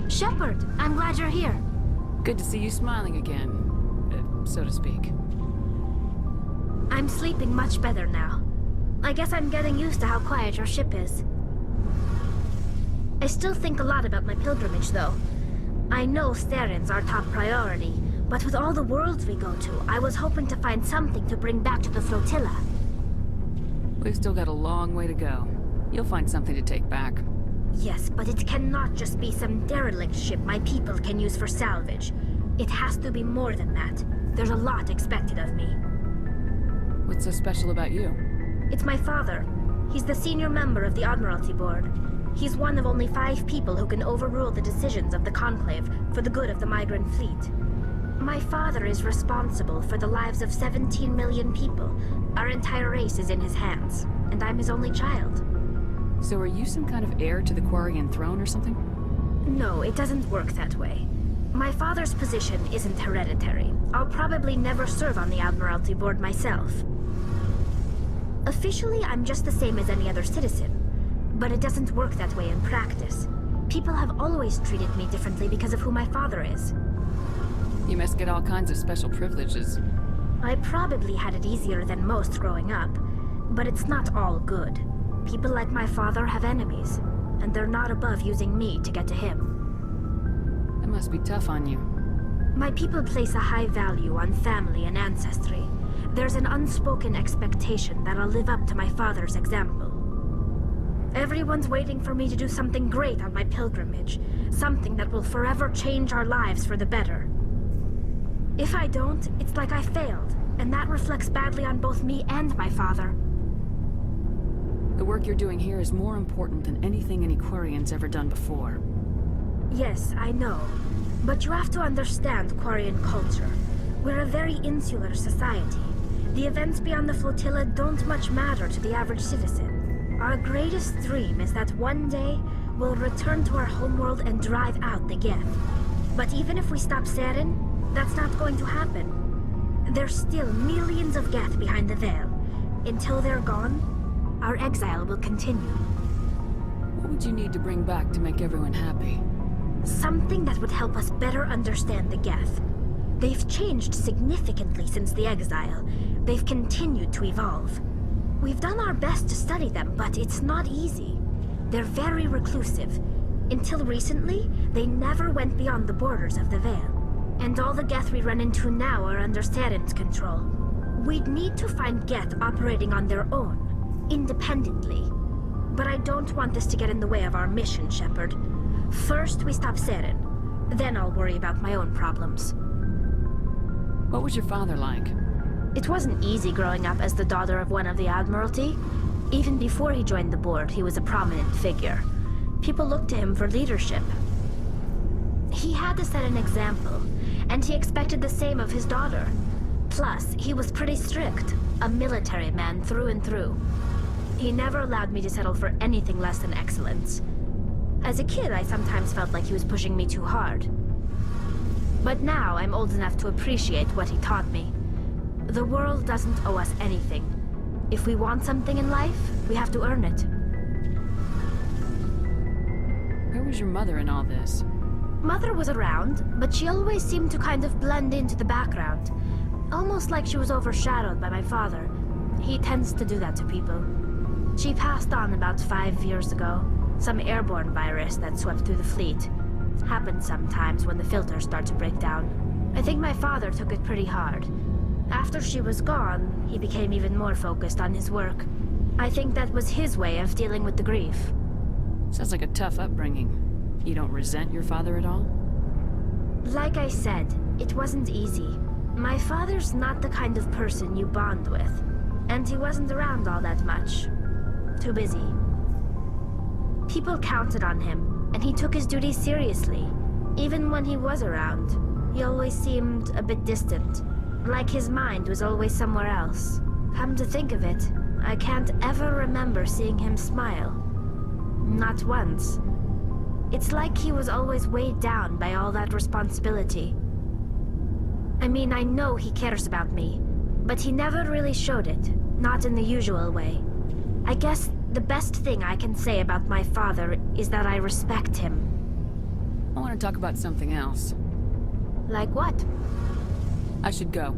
Shepard, I'm glad you're here. Good to see you smiling again, so to speak. I'm sleeping much better now. I guess I'm getting used to how quiet your ship is. I still think a lot about my pilgrimage, though. I know Steren's our top priority, but with all the worlds we go to, I was hoping to find something to bring back to the flotilla. We've still got a long way to go. You'll find something to take back. Yes, but it cannot just be some derelict ship my people can use for salvage. It has to be more than that. There's a lot expected of me. What's so special about you? It's my father. He's the senior member of the Admiralty Board. He's one of only 5 people who can overrule the decisions of the Conclave for the good of the migrant fleet. My father is responsible for the lives of 17 million people. Our entire race is in his hands, and I'm his only child. So are you some kind of heir to the Quarian throne or something? No, it doesn't work that way. My father's position isn't hereditary. I'll probably never serve on the Admiralty Board myself. Officially, I'm just the same as any other citizen. But it doesn't work that way in practice. People have always treated me differently because of who my father is. You must get all kinds of special privileges. I probably had it easier than most growing up, but it's not all good. People like my father have enemies, and they're not above using me to get to him. That must be tough on you. My people place a high value on family and ancestry. There's an unspoken expectation that I'll live up to my father's example. Everyone's waiting for me to do something great on my pilgrimage, something that will forever change our lives for the better. If I don't, it's like I failed, and that reflects badly on both me and my father. The work you're doing here is more important than anything any Quarian's ever done before. Yes, I know. But you have to understand Quarian culture. We're a very insular society. The events beyond the flotilla don't much matter to the average citizen. Our greatest dream is that one day, we'll return to our homeworld and drive out the Geth. But even if we stop Seren, that's not going to happen. There's still millions of Geth behind the veil. Until they're gone, our exile will continue. What would you need to bring back to make everyone happy? Something that would help us better understand the Geth. They've changed significantly since the exile. They've continued to evolve. We've done our best to study them, but it's not easy. They're very reclusive. Until recently, they never went beyond the borders of the Veil. And all the Geth we run into now are under Seren's control. We'd need to find Geth operating on their own, independently. But I don't want this to get in the way of our mission, Shepard. First, we stop Seren. Then I'll worry about my own problems. What was your father like? It wasn't easy growing up as the daughter of one of the Admiralty. Even before he joined the board, he was a prominent figure. People looked to him for leadership. He had to set an example, and he expected the same of his daughter. Plus, he was pretty strict, a military man through and through. He never allowed me to settle for anything less than excellence. As a kid, I sometimes felt like he was pushing me too hard. But now I'm old enough to appreciate what he taught me. The world doesn't owe us anything. If we want something in life, we have to earn it. Where was your mother in all this? Mother was around, but she always seemed to kind of blend into the background. Almost like she was overshadowed by my father. He tends to do that to people. She passed on about 5 years ago. Some airborne virus that swept through the fleet. Happens sometimes when the filters start to break down. I think my father took it pretty hard. After she was gone, he became even more focused on his work. I think that was his way of dealing with the grief. Sounds like a tough upbringing. You don't resent your father at all? Like I said, it wasn't easy. My father's not the kind of person you bond with. And he wasn't around all that much. Too busy. People counted on him, and he took his duties seriously. Even when he was around, he always seemed a bit distant. Like his mind was always somewhere else. Come to think of it, I can't ever remember seeing him smile. Not once. It's like he was always weighed down by all that responsibility. I mean, I know he cares about me, but he never really showed it, not in the usual way. I guess the best thing I can say about my father is that I respect him. I wonder want to talk about something else. Like what? I should go.